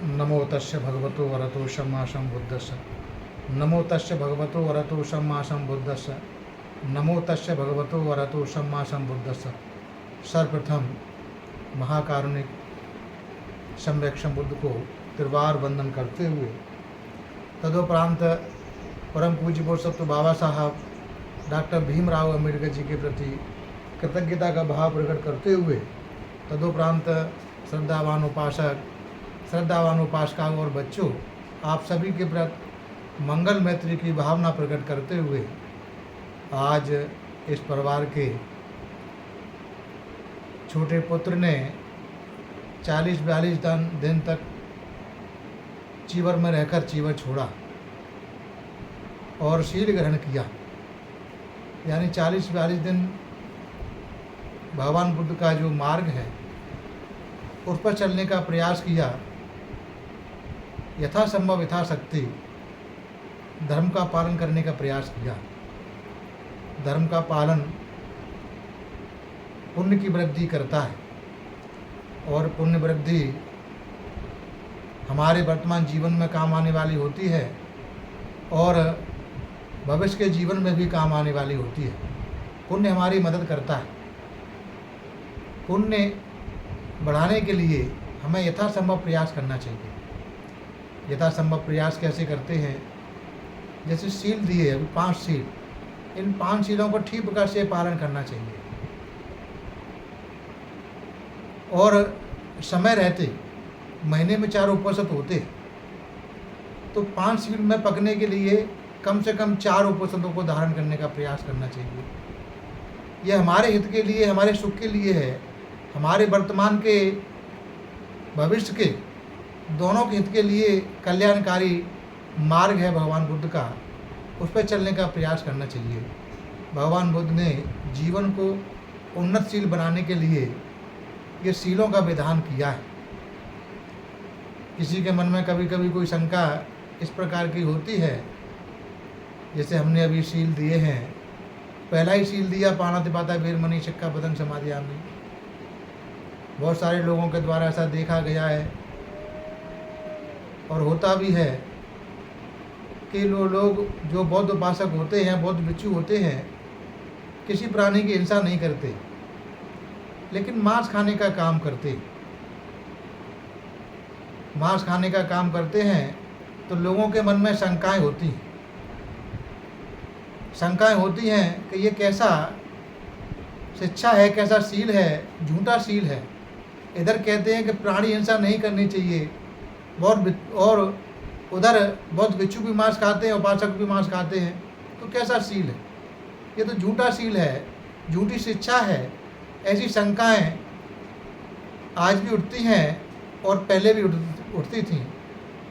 नमो तस्य भगवतो वरतो सम्मा सम्बुद्धस्य। नमो तस्य भगवतो वरतो सम्मा सम्बुद्धस्य। नमो तस्य भगवतो वरतो सम्मा सम्बुद्धस्य। सर्वप्रथम महाकारुणिक सम्यक संबुद्ध को त्रिवार वंदन करते हुए तदोपरांत परम पूज्य पुरुषोत्तम बाबा साहब डॉक्टर भीमराव अम्बेडकर जी के प्रति कृतज्ञता का भाव प्रकट करते हुए तदोपरांत श्रद्धावान उपासक, श्रद्धावान उपासकाओं और बच्चों, आप सभी के प्रति मंगल मैत्री की भावना प्रकट करते हुए आज इस परिवार के छोटे पुत्र ने 40-42 दिन तक चीवर में रहकर चीवर छोड़ा और शील ग्रहण किया। यानी 40-42 दिन भगवान बुद्ध का जो मार्ग है उस पर चलने का प्रयास किया। यथासंभव यथाशक्ति धर्म का पालन करने का प्रयास किया। धर्म का पालन पुण्य की वृद्धि करता है और पुण्य वृद्धि हमारे वर्तमान जीवन में काम आने वाली होती है और भविष्य के जीवन में भी काम आने वाली होती है। पुण्य हमारी मदद करता है। पुण्य बढ़ाने के लिए हमें यथासंभव प्रयास करना चाहिए। यथासंभव प्रयास कैसे करते हैं? जैसे शील दिए अभी 5 शील, इन 5 शीलों को ठीक प्रकार से पालन करना चाहिए और समय रहते महीने में 4 उपवास होते तो 5 शील में पकने के लिए कम से कम 4 उपवासों को धारण करने का प्रयास करना चाहिए। यह हमारे हित के लिए, हमारे सुख के लिए है, हमारे वर्तमान के भविष्य के दोनों के हित के लिए कल्याणकारी मार्ग है भगवान बुद्ध का। उस पर चलने का प्रयास करना चाहिए। भगवान बुद्ध ने जीवन को उन्नतशील बनाने के लिए ये शीलों का विधान किया है। किसी के मन में कभी कभी कोई शंका इस प्रकार की होती है, जैसे हमने अभी शील दिए हैं, पहला ही शील दिया पाणातिपाता वीरमणि सिक्खा पतंग समाधियामि। बहुत सारे लोगों के द्वारा ऐसा देखा गया है और होता भी है कि लोग जो बौद्ध उपासक होते हैं, बौद्ध भिक्षु होते हैं, किसी प्राणी की हिंसा नहीं करते लेकिन मांस खाने का काम करते। मांस खाने का काम करते हैं तो लोगों के मन में शंकाएं होती हैं। शंकाएं होती हैं कि ये कैसा शिक्षा है, कैसा शील है, झूठा शील है। इधर कहते हैं कि प्राणी हिंसा नहीं करनी चाहिए और उधर बहुत भिक्षु भी मांस खाते हैं, उपासक भी मांस खाते हैं, तो कैसा शील है? ये तो झूठा शील है, झूठी शिक्षा है। ऐसी शंकाएं आज भी उठती हैं और पहले भी उठती थीं।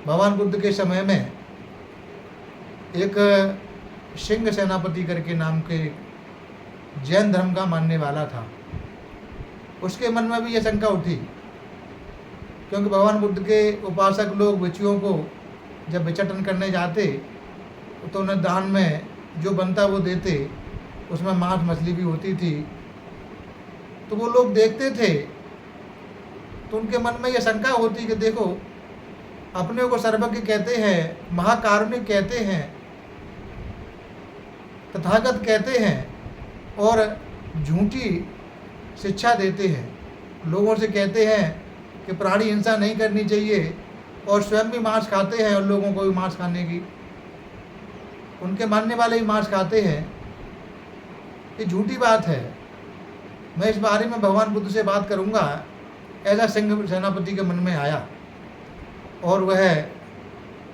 भगवान बुद्ध के समय में एक सिंह सेनापति करके नाम के जैन धर्म का मानने वाला था। उसके मन में भी यह शंका उठी, क्योंकि भगवान बुद्ध के उपासक लोग भिक्षुओं को जब भिक्षाटन करने जाते तो उन्हें दान में जो बनता वो देते, उसमें मांस मछली भी होती थी। तो वो लोग देखते थे तो उनके मन में यह शंका होती कि देखो, अपने को सर्वज्ञ कहते हैं, महाकारुणिक कहते हैं, तथागत कहते हैं और झूठी शिक्षा देते हैं। लोगों से कहते हैं कि प्राणी हिंसा नहीं करनी चाहिए और स्वयं भी मांस खाते हैं और लोगों को भी मांस खाने की, उनके मानने वाले भी मांस खाते हैं। ये झूठी बात है। मैं इस बारे में भगवान बुद्ध से बात करूंगा, ऐसा सिंह सेनापति के मन में आया और वह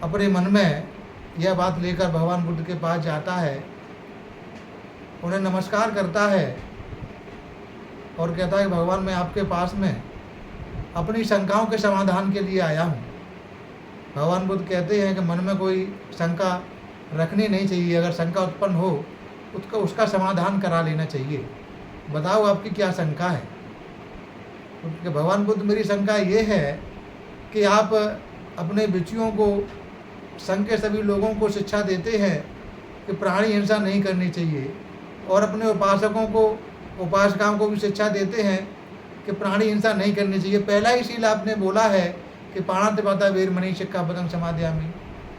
अपने मन में यह बात लेकर भगवान बुद्ध के पास जाता है, उन्हें नमस्कार करता है और कहता है कि भगवान, मैं आपके पास में अपनी शंकाओं के समाधान के लिए आया हूँ। भगवान बुद्ध कहते हैं कि मन में कोई शंका रखनी नहीं चाहिए। अगर शंका उत्पन्न हो उसका समाधान करा लेना चाहिए। बताओ आपकी क्या शंका है? तो भगवान बुद्ध, मेरी शंका ये है कि आप अपने भिक्षुओं को, संघ के सभी लोगों को शिक्षा देते हैं कि प्राणी हिंसा नहीं करनी चाहिए और अपने उपासकों को, उपासकाओं को भी शिक्षा देते हैं कि प्राणी हिंसा नहीं करनी चाहिए। पहला ही शील आपने बोला है कि पाणातिपाता वीरमणि सिक्खापदं समादयामि।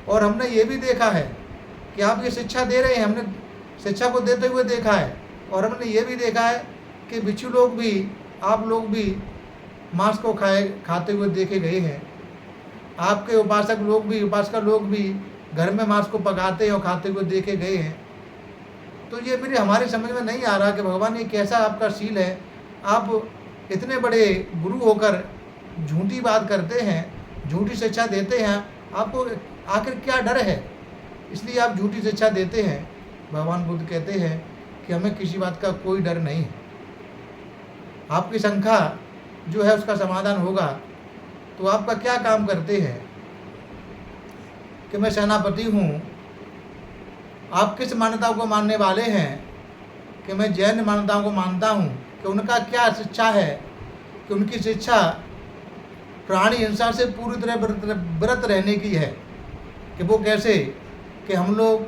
और हमने ये भी देखा है कि आप ये शिक्षा दे रहे हैं, हमने शिक्षा को देते हुए देखा है। और हमने ये भी देखा है कि बिच्छू लोग भी, आप लोग भी मांस को खाते हुए देखे गए हैं। आपके उपासक लोग भी, उपासका लोग भी घर में मांस को पकाते हैं और खाते हुए देखे गए हैं। तो ये मेरे हमारे समझ में नहीं आ रहा कि भगवान ये कैसा आपका शील है। आप इतने बड़े गुरु होकर झूठी बात करते हैं, झूठी शिक्षा देते हैं, आपको आखिर क्या डर है, इसलिए आप झूठी शिक्षा देते हैं। भगवान बुद्ध कहते हैं कि हमें किसी बात का कोई डर नहीं है। आपकी शंका जो है उसका समाधान होगा। तो आपका क्या काम करते हैं कि मैं सेनापति हूँ, आप किस मान्यताओं को मानने वाले हैं कि मैं जैन मान्यताओं को मानता हूँ, कि उनका क्या शिक्षा है, कि उनकी शिक्षा प्राणी हिंसा से पूरी तरह व्रत रहने की है। कि वो कैसे, कि हम लोग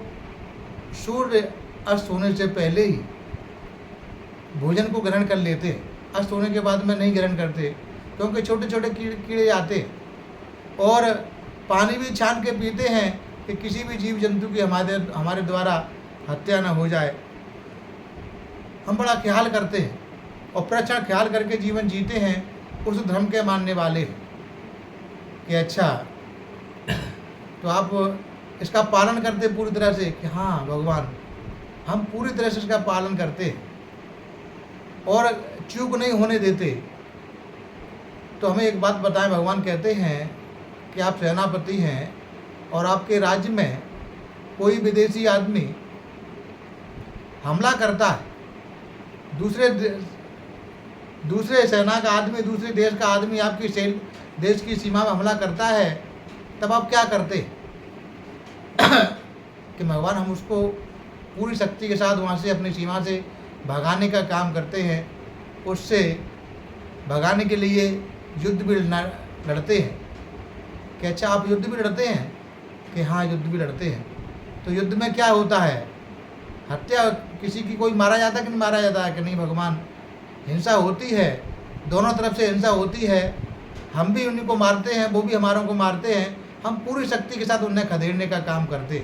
सूर्य अस्त होने से पहले ही भोजन को ग्रहण कर लेते, अस्त होने के बाद में नहीं ग्रहण करते, क्योंकि छोटे छोटे कीड़े आते। और पानी भी छान के पीते हैं कि किसी भी जीव जंतु की हमारे द्वारा हत्या न हो जाए। हम बड़ा ख्याल करते हैं और प्रक्षण ख्याल करके जीवन जीते हैं। उस धर्म के मानने वाले हैं कि अच्छा, तो आप इसका पालन करते पूरी तरह से कि हाँ भगवान, हम पूरी तरह से इसका पालन करते और चूक नहीं होने देते। तो हमें एक बात बताएं, भगवान कहते हैं कि आप सेनापति हैं और आपके राज्य में कोई विदेशी आदमी हमला करता है, दूसरे सेना का आदमी, दूसरे देश का आदमी आपकी देश की सीमा में हमला करता है, तब आप क्या करते कि भगवान हम उसको पूरी शक्ति के साथ वहाँ से अपनी सीमा से भगाने का काम करते हैं, उससे भगाने के लिए युद्ध भी लड़ते हैं। कि अच्छा आप युद्ध भी लड़ते हैं, कि हाँ युद्ध भी लड़ते हैं। तो युद्ध में क्या होता है, हत्या, किसी की कोई मारा जाता है कि नहीं मारा जाता है, कि नहीं भगवान, हिंसा होती है, दोनों तरफ से हिंसा होती है। हम भी उन्हीं को मारते हैं, वो भी हमारों को मारते हैं, हम पूरी शक्ति के साथ उन्हें खदेड़ने का काम करते।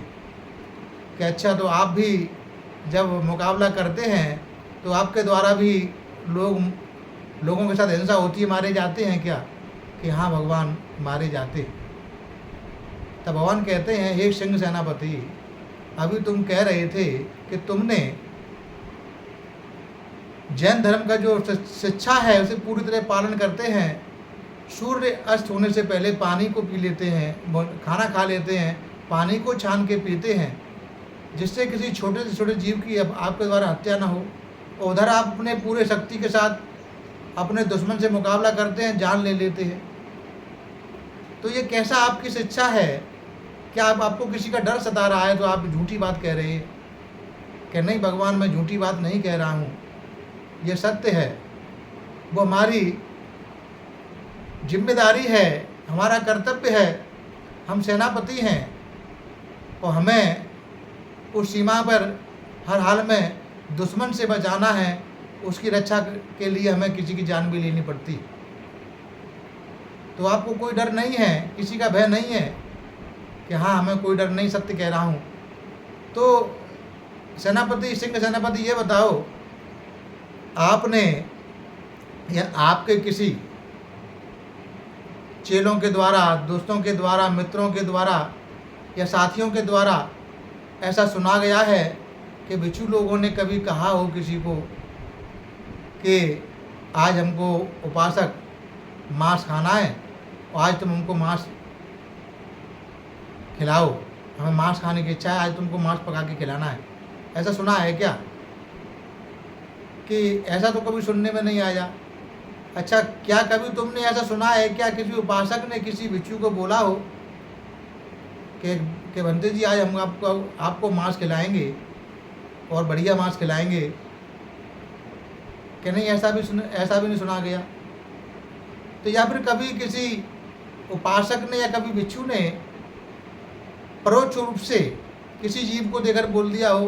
कि अच्छा तो आप भी जब मुकाबला करते हैं तो आपके द्वारा भी लोगों के साथ हिंसा होती है, मारे जाते हैं क्या, कि हाँ भगवान मारे जाते। तब भगवान कहते हैं, हे सिंह सेनापति, अभी तुम कह रहे थे कि तुमने जैन धर्म का जो शिक्षा है उसे पूरी तरह पालन करते हैं, सूर्य अस्त होने से पहले पानी को पी लेते हैं, खाना खा लेते हैं, पानी को छान के पीते हैं, जिससे किसी छोटे से छोटे जीव की आपके द्वारा हत्या ना हो। उधर आप अपने पूरे शक्ति के साथ अपने दुश्मन से मुकाबला करते हैं, जान ले लेते हैं। तो ये कैसा आपकी शिक्षा है? क्या आपको किसी का डर सता रहा है तो आप झूठी बात कह रहे हैं? कि नहीं भगवान, मैं झूठी बात नहीं कह रहा हूँ, ये सत्य है, वो हमारी जिम्मेदारी है, हमारा कर्तव्य है। हम सेनापति हैं और हमें उस सीमा पर हर हाल में दुश्मन से बचाना है, उसकी रक्षा के लिए हमें किसी की जान भी लेनी पड़ती। तो आपको कोई डर नहीं है, किसी का भय नहीं है कि हाँ हमें कोई डर नहीं, सत्य कह रहा हूँ। तो सेनापति, सिंह सेनापति, ये बताओ, आपने या आपके किसी चेलों के द्वारा, दोस्तों के द्वारा, मित्रों के द्वारा या साथियों के द्वारा ऐसा सुना गया है कि भिक्षु लोगों ने कभी कहा हो किसी को कि आज हमको उपासक मांस खाना है और आज तुम हमको मांस खिलाओ, हमें मांस खाने की इच्छा है, आज तुमको मांस पका के खिलाना है? ऐसा सुना है क्या? कि ऐसा तो कभी सुनने में नहीं आया। अच्छा, क्या कभी तुमने ऐसा सुना है क्या किसी उपासक ने किसी भिक्षु को बोला हो कि बंते जी आज हम आपको मांस खिलाएंगे और बढ़िया मांस खिलाएंगे? कि नहीं, ऐसा भी नहीं सुना गया। तो या फिर कभी किसी उपासक ने या कभी भिक्षु ने परोक्ष रूप से किसी जीव को देखकर बोल दिया हो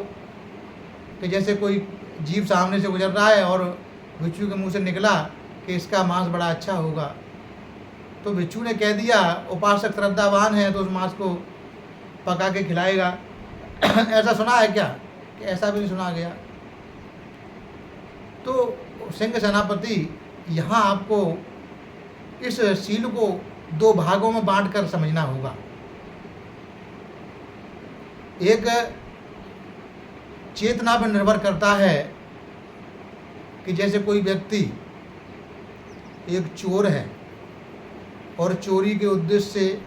कि जैसे कोई जीव सामने से गुजर रहा है और भिक्षु के मुंह से निकला कि इसका मांस बड़ा अच्छा होगा, तो भिक्षु ने कह दिया उपासक श्रद्धावान है तो उस मांस को पका के खिलाएगा। ऐसा सुना है क्या? कि ऐसा भी नहीं सुना गया। तो सिंह सेनापति यहाँ आपको इस शील को दो भागों में बांटकर समझना होगा। एक चेतना पर निर्भर करता है कि जैसे कोई व्यक्ति एक चोर है और चोरी के उद्देश्य से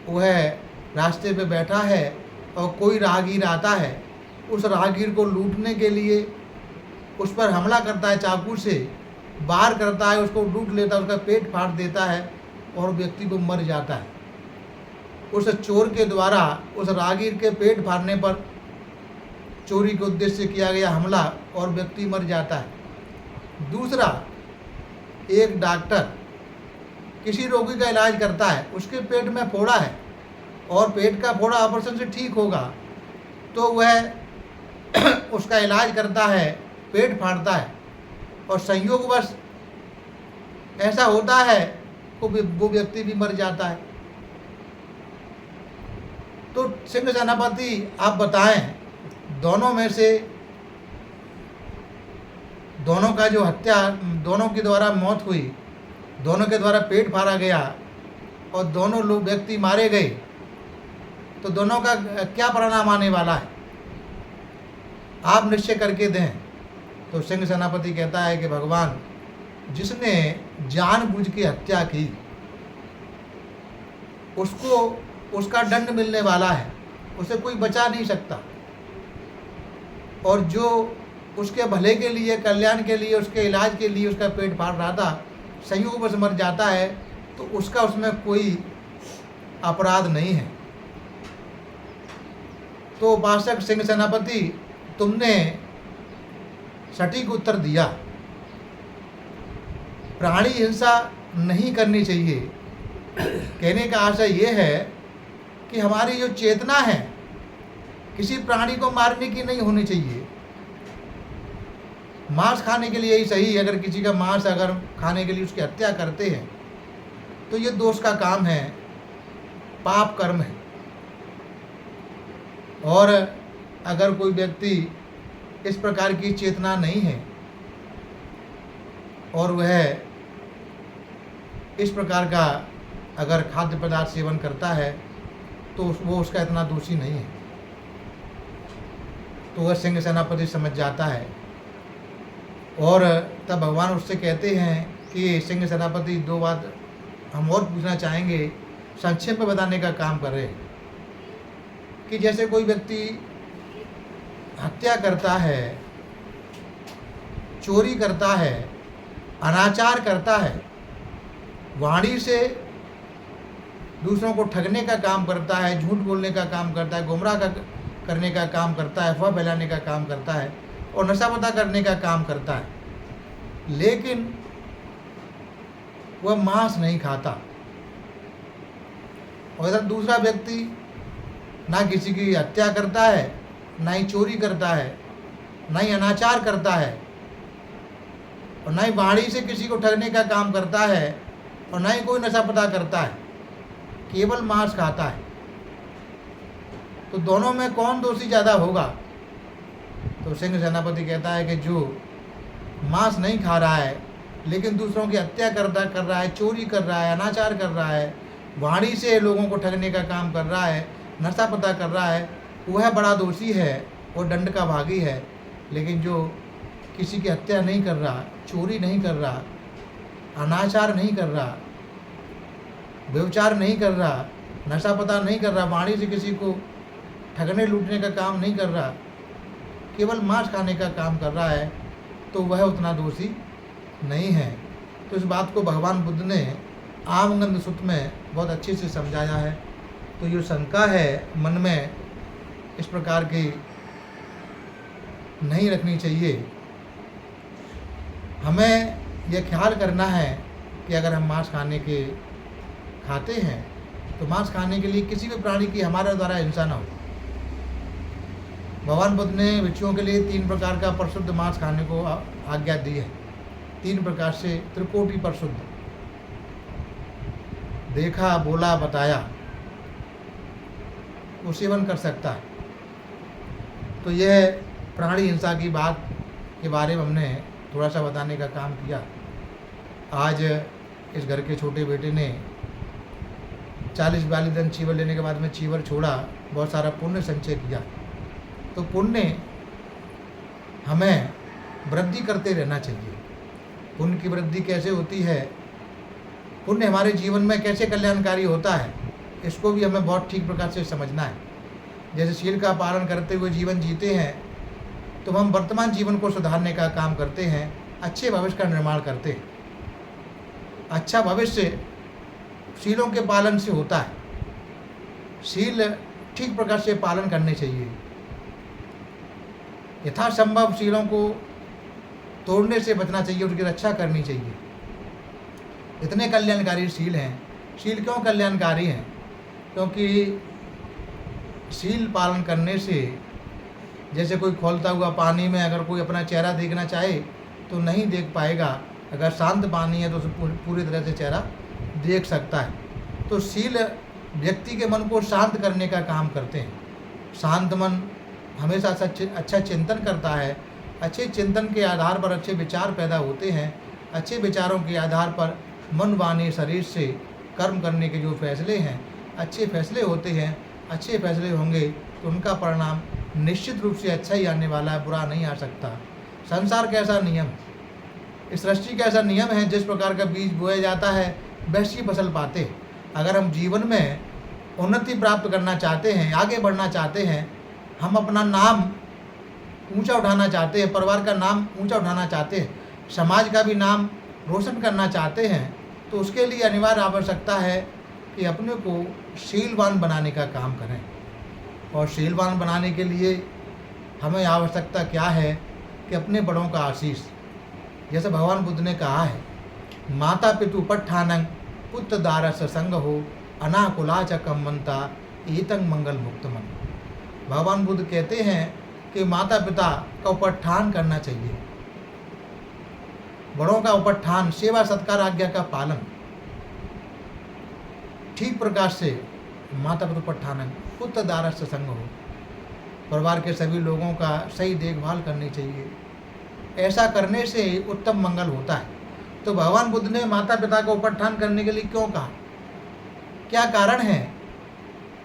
वह रास्ते पे बैठा है और कोई राहगीर आता है, उस राहगीर को लूटने के लिए उस पर हमला करता है, चाकू से वार करता है, उसको लूट लेता है, उसका पेट फाड़ देता है और व्यक्ति को मर जाता है। उस चोर के द्वारा उस राहगीर के पेट फाड़ने पर चोरी के उद्देश्य से किया गया हमला और व्यक्ति मर जाता है। दूसरा, एक डॉक्टर किसी रोगी का इलाज करता है, उसके पेट में फोड़ा है और पेट का फोड़ा ऑपरेशन से ठीक होगा तो वह उसका इलाज करता है, पेट फाड़ता है और संयोगवश ऐसा होता है वो व्यक्ति भी मर जाता है। तो सिंह सेनापति आप बताएं, दोनों में से दोनों का जो हत्या, दोनों के द्वारा मौत हुई, दोनों के द्वारा पेट फाड़ा गया और दोनों लोग व्यक्ति मारे गए, तो दोनों का क्या परिणाम आने वाला है, आप निश्चय करके दें। तो सिंह सेनापति कहता है कि भगवान, जिसने जानबूझ के हत्या की उसको उसका दंड मिलने वाला है, उसे कोई बचा नहीं सकता। और जो उसके भले के लिए, कल्याण के लिए, उसके इलाज के लिए उसका पेट फाड़ रहा था, संयोग से मर जाता है तो उसका उसमें कोई अपराध नहीं है। तो उपासक सिंह सेनापति, तुमने सटीक उत्तर दिया। प्राणी हिंसा नहीं करनी चाहिए। कहने का आशय ये है कि हमारी जो चेतना है किसी प्राणी को मारने की नहीं होनी चाहिए। मांस खाने के लिए ही सही, अगर किसी का मांस अगर खाने के लिए उसकी हत्या करते हैं तो ये दोष का काम है, पाप कर्म है। और अगर कोई व्यक्ति इस प्रकार की चेतना नहीं है और वह इस प्रकार का अगर खाद्य पदार्थ सेवन करता है तो वो उसका इतना दोषी नहीं है। तो वह सिंह सेनापति समझ जाता है और तब भगवान उससे कहते हैं कि सिंह सेनापति, दो बात हम और पूछना चाहेंगे, संक्षेप में बताने का काम कर रहे हैं कि जैसे कोई व्यक्ति हत्या करता है, चोरी करता है, अनाचार करता है, वाणी से दूसरों को ठगने का काम करता है, झूठ बोलने का काम करता है, गुमराह करने का काम करता है, अफवाह फैलाने का काम करता है और नशा पता करने का काम करता है, लेकिन वह मांस नहीं खाता। और इधर दूसरा व्यक्ति ना किसी की हत्या करता है, ना ही चोरी करता है, ना ही अनाचार करता है और ना ही वाणी से किसी को ठगने का काम करता है और ना ही कोई नशा पता करता है, केवल मांस खाता है। तो दोनों में कौन दोषी ज़्यादा होगा? तो सिंह सेनापति कहता है कि जो मांस नहीं खा रहा है लेकिन दूसरों की हत्या कर रहा है, चोरी कर रहा है, अनाचार कर रहा है, वाणी से लोगों को ठगने का काम कर रहा है, नशा पता कर रहा है, वह बड़ा दोषी है, वो दंड का भागी है। लेकिन जो किसी की हत्या नहीं कर रहा, चोरी नहीं कर रहा, अनाचार नहीं कर रहा, व्यभिचार नहीं कर रहा, नशा पता नहीं कर रहा, वाणी से किसी को ठगने लूटने का काम नहीं कर रहा, केवल मांस खाने का काम कर रहा है, तो वह उतना दोषी नहीं है। तो इस बात को भगवान बुद्ध ने आमगंध सूत्र में बहुत अच्छे से समझाया है। तो ये शंका है मन में, इस प्रकार की नहीं रखनी चाहिए। हमें यह ख्याल करना है कि अगर हम मांस खाते हैं तो मांस खाने के लिए किसी भी प्राणी की हमारे द्वारा हिंसा न हो। भगवान बुद्ध ने भिक्षुओं के लिए 3 प्रकार का परिशुद्ध मांस खाने को आज्ञा दी है। 3 प्रकार से त्रिकोटि परिशुद्ध। देखा, बोला, बताया, वो सेवन कर सकता है। तो यह प्राणी हिंसा की बात के बारे में हमने थोड़ा सा बताने का काम किया। आज इस घर के छोटे बेटे ने 40-42 दिन चीवर लेने के बाद में चीवर छोड़ा, बहुत सारा पुण्य संचय किया। तो पुण्य हमें वृद्धि करते रहना चाहिए। पुण्य की वृद्धि कैसे होती है, पुण्य हमारे जीवन में कैसे कल्याणकारी होता है, इसको भी हमें बहुत ठीक प्रकार से समझना है। जैसे शील का पालन करते हुए जीवन जीते हैं, तो हम वर्तमान जीवन को सुधारने का काम करते हैं, अच्छे भविष्य का निर्माण करते हैं। अच्छा भविष्य शीलों के पालन से होता है। शील ठीक प्रकार से पालन करने चाहिए। यथासंभव शीलों को तोड़ने से बचना चाहिए, उनकी रक्षा करनी चाहिए। इतने कल्याणकारी शील हैं। शील क्यों कल्याणकारी हैं? क्योंकि शील पालन करने से, जैसे कोई खौलता हुआ पानी में अगर कोई अपना चेहरा देखना चाहे तो नहीं देख पाएगा, अगर शांत पानी है तो उसे पूरी तरह से चेहरा देख सकता है। तो शील व्यक्ति के मन को शांत करने का काम करते हैं। शांत मन हमेशा अच्छा चिंतन करता है। अच्छे चिंतन के आधार पर अच्छे विचार पैदा होते हैं। अच्छे विचारों के आधार पर मन, वाणी, शरीर से कर्म करने के जो फैसले हैं, अच्छे फैसले होते हैं। अच्छे फैसले होंगे तो उनका परिणाम निश्चित रूप से अच्छा ही आने वाला है, बुरा नहीं आ सकता। संसार का ऐसा नियम है, इस सृष्टि का ऐसा नियम है, जिस प्रकार का बीज बोया जाता है वैसी फसल पाते हैं। अगर हम जीवन में उन्नति प्राप्त करना चाहते हैं, आगे बढ़ना चाहते हैं, हम अपना नाम ऊंचा उठाना चाहते हैं, परिवार का नाम ऊंचा उठाना चाहते हैं, समाज का भी नाम रोशन करना चाहते हैं, तो उसके लिए अनिवार्य आवश्यकता है कि अपने को शीलवान बनाने का काम करें। और शीलवान बनाने के लिए हमें आवश्यकता क्या है कि अपने बड़ों का आशीष, जैसे भगवान बुद्ध ने कहा है, माता पितु पट्ठानंग पुत्र दारस संग हो अनाकुला च कम्मंता एतंग मंगल मुक्त मन। भगवान बुद्ध कहते हैं कि माता पिता का उपठान करना चाहिए, बड़ों का उपठान, सेवा सत्कार, आज्ञा का पालन ठीक प्रकार से माता पिता उपठान, पुत्र दारस संग हो, परिवार के सभी लोगों का सही देखभाल करनी चाहिए। ऐसा करने से उत्तम मंगल होता है। तो भगवान बुद्ध ने माता पिता का उपठान करने के लिए क्यों कहा, क्या कारण है?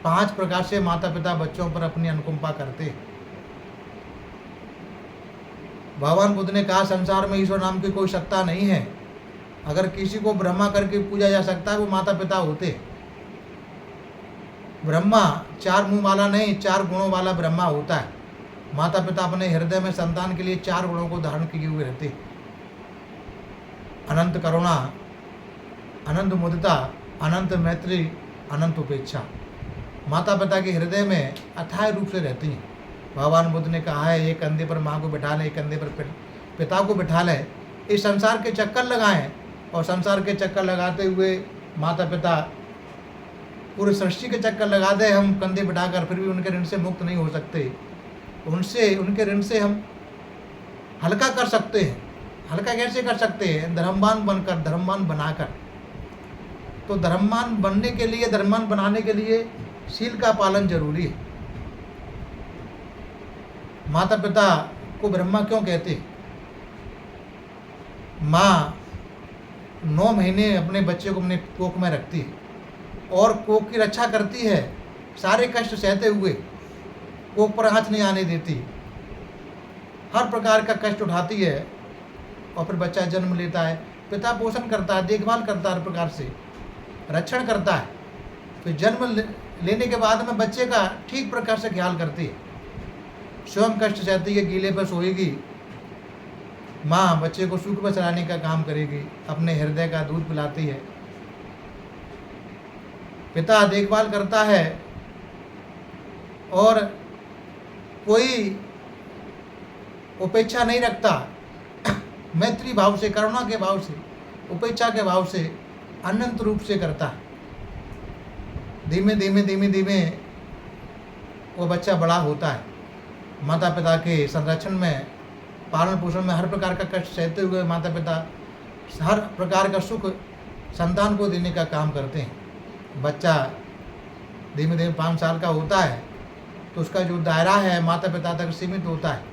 5 प्रकार से माता पिता बच्चों पर अपनी अनुकंपा करते हैं। भगवान बुद्ध ने कहा, संसार में ईश्वर नाम की कोई सत्ता नहीं है। अगर किसी को ब्रह्मा करके पूजा जा सकता है, वो माता पिता होते हैं। ब्रह्मा 4 मुंह वाला नहीं, 4 गुणों वाला ब्रह्मा होता है। माता पिता अपने हृदय में संतान के लिए 4 गुणों को धारण किए हुए रहते हैं। अनंत करुणा, अनंत मुदिता, अनंत मैत्री, अनंत उपेक्षा माता पिता के हृदय में अथाह रूप से रहती हैं। भगवान बुद्ध ने कहा है, एक कंधे पर माँ को बिठा ले, एक कंधे पर पिता को बिठा ले। इस संसार के चक्कर लगाएं, और संसार के चक्कर लगाते हुए माता पिता पूरे सृष्टि के चक्कर लगा दे हम कंधे बिठाकर, फिर भी उनके ऋण से मुक्त नहीं हो सकते। उनके ऋण से हम हल्का कर सकते हैं। हल्का कैसे कर सकते हैं? धर्मवान बनकर, धर्मवान बनाकर। तो धर्मवान बनने के लिए, धर्मवान बनाने के लिए शील का पालन जरूरी है। माता पिता को ब्रह्मा क्यों कहते हैं? माँ 9 महीने अपने बच्चे को अपने कोख में रखती है और कोख की रक्षा करती है, सारे कष्ट सहते हुए कोख पर हाथ नहीं आने देती, हर प्रकार का कष्ट उठाती है, और फिर बच्चा जन्म लेता है। पिता पोषण करता है, देखभाल करता है, हर प्रकार से रक्षण करता है। फिर जन्म लेने के बाद में बच्चे का ठीक प्रकार से ख्याल करती है, स्वयं कष्ट सहती है, गीले पर सोएगी। माँ बच्चे को सुख पर चलाने का काम करेगी, अपने हृदय का दूध पिलाती है। पिता देखभाल करता है और कोई उपेक्षा नहीं रखता, मैत्री भाव से, करुणा के भाव से, उपेक्षा के भाव से अनंत रूप से करता है। धीमे धीमे वो बच्चा बड़ा होता है। माता पिता के संरक्षण में, पालन पोषण में हर प्रकार का कष्ट सहते हुए माता पिता हर प्रकार का सुख संतान को देने का काम करते हैं। बच्चा धीमे धीमे 5 साल का होता है तो उसका जो दायरा है माता पिता तक सीमित होता है।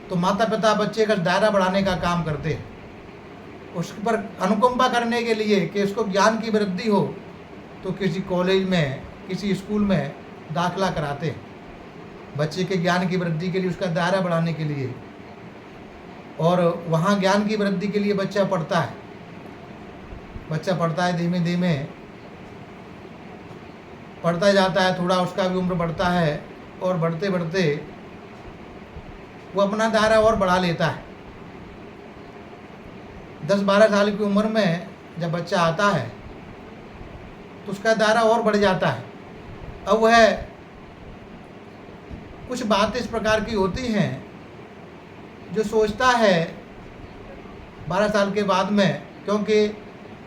तो माता पिता बच्चे का दायरा बढ़ाने का काम करते हैं, उस पर अनुकंपा करने के लिए कि उसको ज्ञान की वृद्धि हो तो किसी कॉलेज में, किसी स्कूल में दाखिला कराते हैं, बच्चे के ज्ञान की वृद्धि के लिए, उसका दायरा बढ़ाने के लिए। और वहाँ ज्ञान की वृद्धि के लिए बच्चा पढ़ता है, धीमे धीमे पढ़ता जाता है, थोड़ा उसका भी उम्र बढ़ता है और बढ़ते बढ़ते वो अपना दायरा और बढ़ा लेता है। 10-12 साल की उम्र में जब बच्चा आता है तो उसका दायरा और बढ़ जाता है। अब वह कुछ बातें इस प्रकार की होती हैं जो सोचता है 12 साल के बाद में, क्योंकि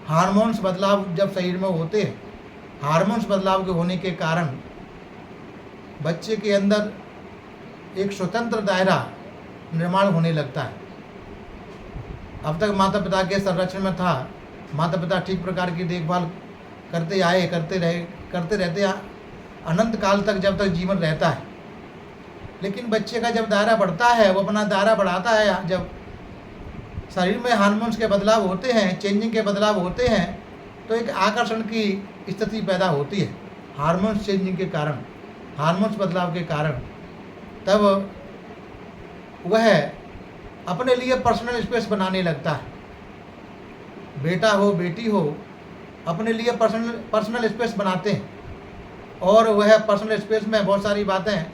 हार्मोन्स बदलाव जब शरीर में होते हैं, हार्मोन्स बदलाव के होने के कारण बच्चे के अंदर एक स्वतंत्र दायरा निर्माण होने लगता है। अब तक माता पिता के संरक्षण में था, माता पिता ठीक प्रकार की देखभाल करते आए, करते रहते अनंत काल तक, जब तक जीवन रहता है। लेकिन बच्चे का जब दायरा बढ़ता है, वो अपना दायरा बढ़ाता है, जब शरीर में हार्मोन्स के बदलाव होते हैं, चेंजिंग के बदलाव होते हैं, तो एक आकर्षण की स्थिति पैदा होती है हार्मोन्स चेंजिंग के कारण, हार्मोन्स बदलाव के कारण। तब वह अपने लिए पर्सनल स्पेस बनाने लगता है, बेटा हो बेटी हो, अपने लिए पर्सनल स्पेस बनाते हैं। और वह पर्सनल स्पेस में बहुत सारी बातें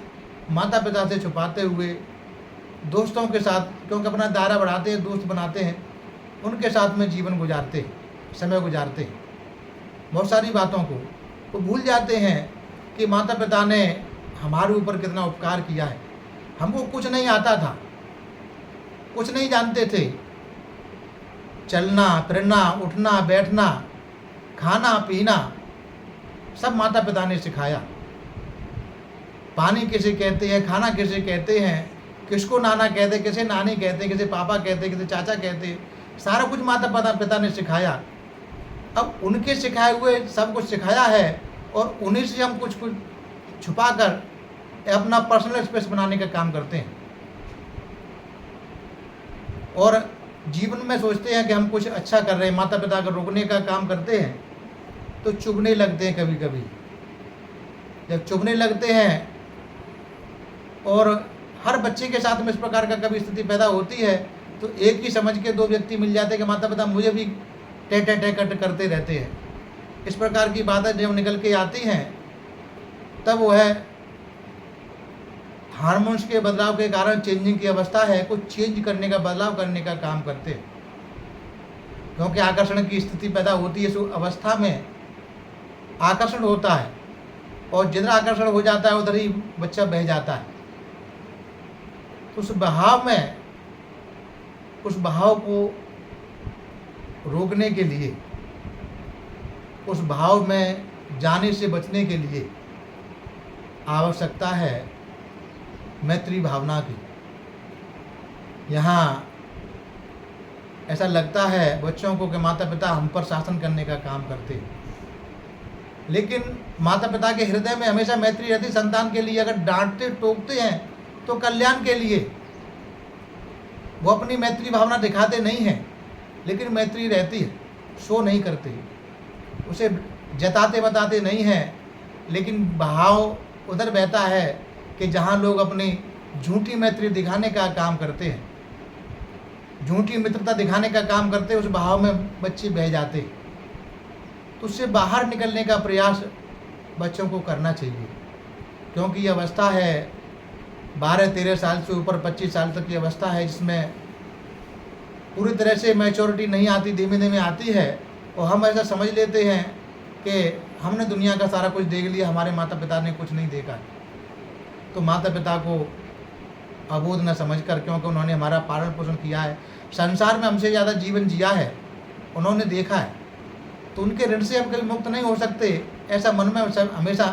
माता पिता से छुपाते हुए दोस्तों के साथ, क्योंकि अपना दायरा बढ़ाते हैं, दोस्त बनाते हैं, उनके साथ में जीवन गुजारते हैं, समय गुजारते हैं। बहुत सारी बातों को वो भूल जाते हैं कि माता पिता ने हमारे ऊपर कितना उपकार किया है। हमको कुछ नहीं आता था, कुछ नहीं जानते थे, चलना फिरना, उठना बैठना, खाना पीना सब माता पिता ने सिखाया। पानी किसे कहते हैं, खाना किसे कहते हैं, किसको नाना कहते हैं, किसे नानी कहते हैं, किसे पापा कहते हैं, किसे चाचा कहते हैं, सारा कुछ माता पिता ने सिखाया। अब उनके सिखाए हुए सब कुछ सिखाया है और उन्हीं से हम कुछ छुपा कर अपना पर्सनल स्पेस बनाने का काम करते हैं और जीवन में सोचते हैं कि हम कुछ अच्छा कर रहे हैं। माता पिता को रोकने का काम करते हैं तो चुभने लगते हैं। कभी कभी जब चुभने लगते हैं, और हर बच्चे के साथ में इस प्रकार का कभी स्थिति पैदा होती है, तो एक ही समझ के 2 व्यक्ति मिल जाते हैं कि माता पिता मुझे भी टे करते रहते हैं। इस प्रकार की बातें जब निकल के आती हैं, तब वह हार्मोन्स के बदलाव के कारण चेंजिंग की अवस्था है, कुछ चेंज करने का, बदलाव करने का काम करते हैं, क्योंकि आकर्षण की स्थिति पैदा होती है। इस अवस्था में आकर्षण होता है और जिधर आकर्षण हो जाता है उधर ही बच्चा बह जाता है। उस बहाव में, उस बहाव को रोकने के लिए, उस भाव में जाने से बचने के लिए आवश्यकता है मैत्री भावना की। यहाँ ऐसा लगता है बच्चों को कि माता पिता हम पर शासन करने का काम करते हैं, लेकिन माता पिता के हृदय में हमेशा मैत्री रहती संतान के लिए। अगर डांटते टोकते हैं तो कल्याण के लिए, वो अपनी मैत्री भावना दिखाते नहीं हैं, लेकिन मैत्री रहती है, शो नहीं करते, उसे जताते बताते नहीं हैं, लेकिन भाव उधर बहता है कि जहाँ लोग अपनी झूठी मैत्री दिखाने का काम करते हैं, झूठी मित्रता दिखाने का काम करते हैं, उस भाव में बच्चे बह जाते हैं। तो उससे बाहर निकलने का प्रयास बच्चों को करना चाहिए, क्योंकि ये अवस्था है 12-13 साल से ऊपर 25 साल तक की अवस्था है, जिसमें पूरी तरह से मैच्योरिटी नहीं आती, धीमे धीमे आती है। और हम ऐसा समझ लेते हैं कि हमने दुनिया का सारा कुछ देख लिया, हमारे माता पिता ने कुछ नहीं देखा। तो माता पिता को अबोध न समझकर, क्योंकि उन्होंने हमारा पालन पोषण किया है, संसार में हमसे ज़्यादा जीवन जिया है, उन्होंने देखा है, तो उनके ऋण से हम कभी मुक्त नहीं हो सकते। ऐसा मन में हमेशा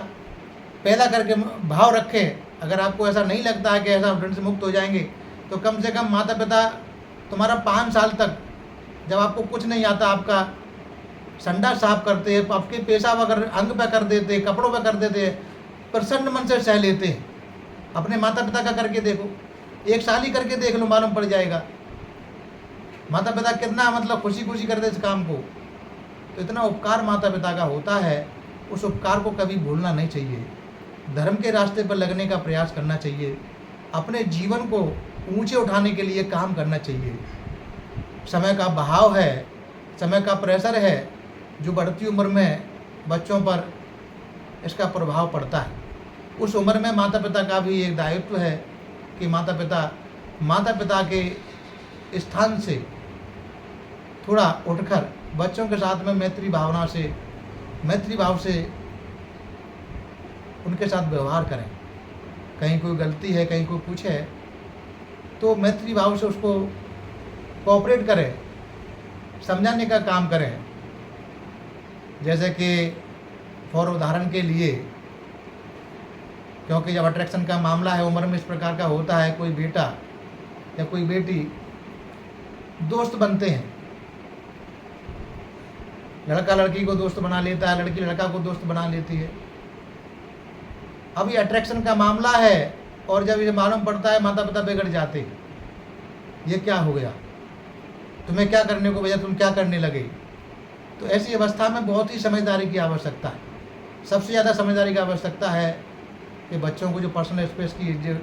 पैदा करके भाव रखें। अगर आपको ऐसा नहीं लगता है कि ऐसा ऋण से मुक्त हो जाएंगे, तो कम से कम माता पिता तुम्हारा 5 साल तक, जब आपको कुछ नहीं आता, आपका संडास साफ करते हैं, आपके पेशाब अगर अंग पे कर देते हैं, कपड़ों पे कर देते हैं, प्रसन्न मन से सह लेते हैं। अपने माता पिता का करके देखो, 1 साल ही करके देख लो, मालूम पड़ जाएगा माता पिता कितना मतलब खुशी खुशी करते इस काम को। तो इतना उपकार माता पिता का होता है, उस उपकार को कभी भूलना नहीं चाहिए। धर्म के रास्ते पर लगने का प्रयास करना चाहिए, अपने जीवन को ऊंचे उठाने के लिए काम करना चाहिए। समय का बहाव है, समय का प्रेशर है, जो बढ़ती उम्र में बच्चों पर इसका प्रभाव पड़ता है। उस उम्र में माता पिता का भी एक दायित्व है कि माता पिता के स्थान से थोड़ा उठकर बच्चों के साथ में मैत्री भाव से उनके साथ व्यवहार करें। कहीं कोई गलती है, कहीं कोई कुछ है, तो मैत्री भाव से उसको कोऑपरेट करें, समझाने का काम करें। जैसे कि फॉर उदाहरण के लिए, क्योंकि जब अट्रैक्शन का मामला है, उम्र में इस प्रकार का होता है, कोई बेटा या कोई बेटी दोस्त बनते हैं, लड़का लड़की को दोस्त बना लेता है, लड़की लड़का को दोस्त बना लेती है। अब ये अट्रैक्शन का मामला है, और जब ये मालूम पड़ता है माता पिता बिगड़ जाते हैं, ये क्या हो गया, तुम्हें क्या करने को भेजा, तुम क्या करने लगे। तो ऐसी अवस्था में बहुत ही समझदारी की आवश्यकता है। सबसे ज़्यादा समझदारी की आवश्यकता है कि बच्चों को जो पर्सनल स्पेस की जो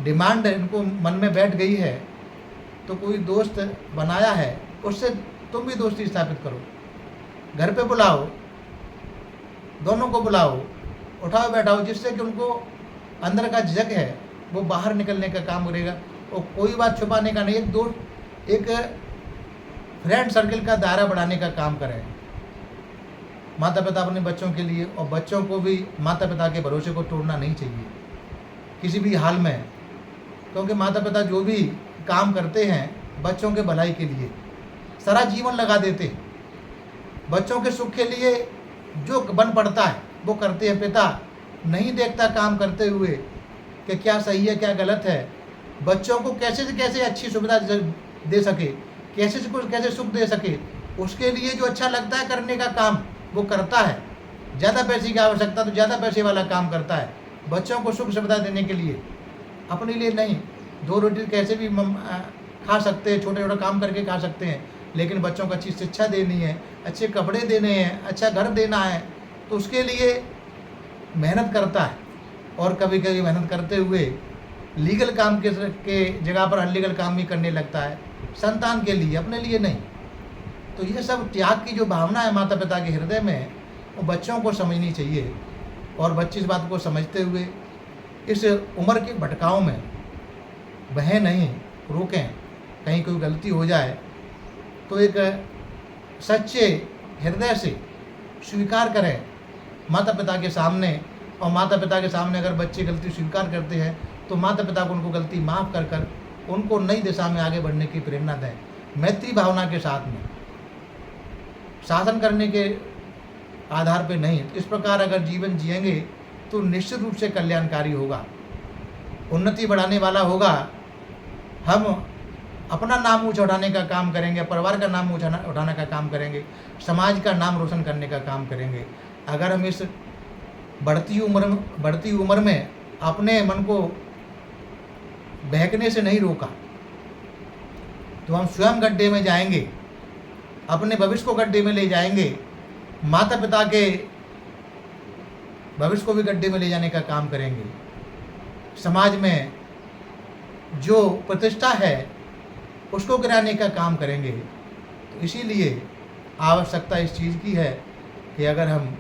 डिमांड है, इनको मन में बैठ गई है, तो कोई दोस्त बनाया है, उससे तुम भी दोस्ती स्थापित करो। घर पे बुलाओ, दोनों को बुलाओ, उठाओ बैठाओ, जिससे कि उनको अंदर का झिझक है वो बाहर निकलने का काम करेगा। और कोई बात छुपाने का नहीं, एक फ्रेंड सर्कल का दायरा बढ़ाने का काम करें माता पिता अपने बच्चों के लिए। और बच्चों को भी माता पिता के भरोसे को तोड़ना नहीं चाहिए किसी भी हाल में, क्योंकि माता पिता जो भी काम करते हैं बच्चों के भलाई के लिए सारा जीवन लगा देते हैं। बच्चों के सुख के लिए जो बन पड़ता है वो करते हैं। पिता नहीं देखता काम करते हुए कि क्या सही है क्या गलत है, बच्चों को कैसे से कैसे अच्छी सुविधा दे सके, कैसे से कैसे सुख दे सके, उसके लिए जो अच्छा लगता है करने का काम वो करता है। ज़्यादा पैसे की आवश्यकता तो ज़्यादा पैसे वाला काम करता है बच्चों को सुख सुविधा देने के लिए, अपने लिए नहीं। 2 रोटी कैसे भी खा सकते हैं, छोटे छोटे काम करके खा सकते हैं, लेकिन बच्चों को अच्छी शिक्षा देनी है, अच्छे कपड़े देने हैं, अच्छा घर देना है, तो उसके लिए मेहनत करता है। और कभी कभी मेहनत करते हुए लीगल काम के जगह पर अनलीगल काम भी करने लगता है, संतान के लिए, अपने लिए नहीं। तो ये सब त्याग की जो भावना है माता पिता के हृदय में, वो बच्चों को समझनी चाहिए। और बच्चे इस बात को समझते हुए इस उम्र के भटकाव में बहें नहीं, रोकें। कहीं कोई गलती हो जाए तो एक सच्चे हृदय से स्वीकार करें माता पिता के सामने। और माता पिता के सामने अगर बच्चे गलती स्वीकार करते हैं तो माता पिता को उनको गलती माफ़ कर कर उनको नई दिशा में आगे बढ़ने की प्रेरणा दें, मैत्री भावना के साथ में, शासन करने के आधार पर नहीं। इस प्रकार अगर जीवन जिएंगे तो निश्चित रूप से कल्याणकारी होगा, उन्नति बढ़ाने वाला होगा। हम अपना नाम ऊँचा उठाने का काम करेंगे, परिवार का नाम ऊँचा उठाने का काम करेंगे, समाज का नाम रोशन करने का काम करेंगे। अगर हम इस बढ़ती उम्र में अपने मन को बहकने से नहीं रोका तो हम स्वयं गड्ढे में जाएंगे, अपने भविष्य को गड्ढे में ले जाएंगे, माता पिता के भविष्य को भी गड्ढे में ले जाने का काम करेंगे। समाज में जो प्रतिष्ठा है उसको गिराने का काम करेंगे। तो इसीलिए आवश्यकता इस चीज़ की है कि अगर हम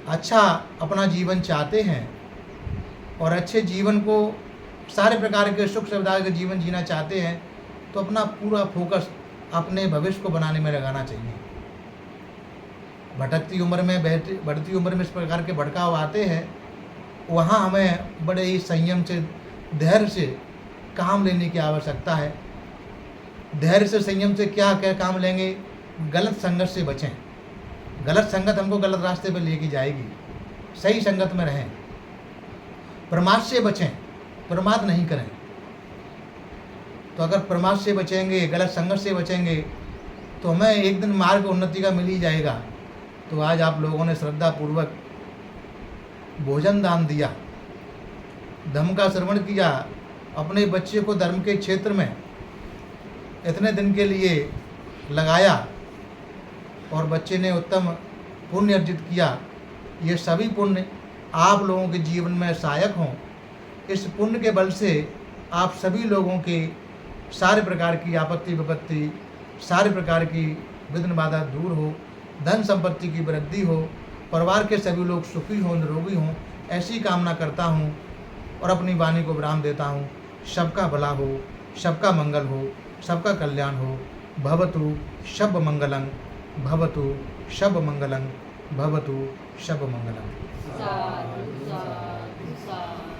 अच्छा अपना जीवन चाहते हैं और अच्छे जीवन को सारे प्रकार के सुख सुविधा के जीवन जीना चाहते हैं तो अपना पूरा फोकस अपने भविष्य को बनाने में लगाना चाहिए। बढ़ती उम्र में इस प्रकार के भड़काव आते हैं, वहाँ हमें बड़े ही संयम से, धैर्य से काम लेने की आवश्यकता है। धैर्य से, संयम से क्या क्या काम लेंगे? गलत संगत से बचें। गलत संगत हमको गलत रास्ते पर लेके जाएगी, सही संगत में रहें। प्रमाद से बचें, प्रमाद नहीं करें। तो अगर प्रमाद से बचेंगे, गलत संगत से बचेंगे तो हमें एक दिन मार्ग उन्नति का मिल ही जाएगा। तो आज आप लोगों ने श्रद्धापूर्वक भोजन दान दिया, धर्म का श्रवण किया, अपने बच्चे को धर्म के क्षेत्र में इतने दिन के लिए लगाया और बच्चे ने उत्तम पुण्य अर्जित किया। ये सभी पुण्य आप लोगों के जीवन में सहायक हों। इस पुण्य के बल से आप सभी लोगों के सारे प्रकार की आपत्ति विपत्ति, सारे प्रकार की विघ्न बाधा दूर हो, धन संपत्ति की वृद्धि हो, परिवार के सभी लोग सुखी हों, निरोगी हों, ऐसी कामना करता हूँ और अपनी वाणी को विराम देता हूँ। सबका भला हो, सबका मंगल हो, सबका कल्याण हो। भवतु शब मंगलं, भवतु शब मंगलं, भवतु शब मंगलं। साधु साधु।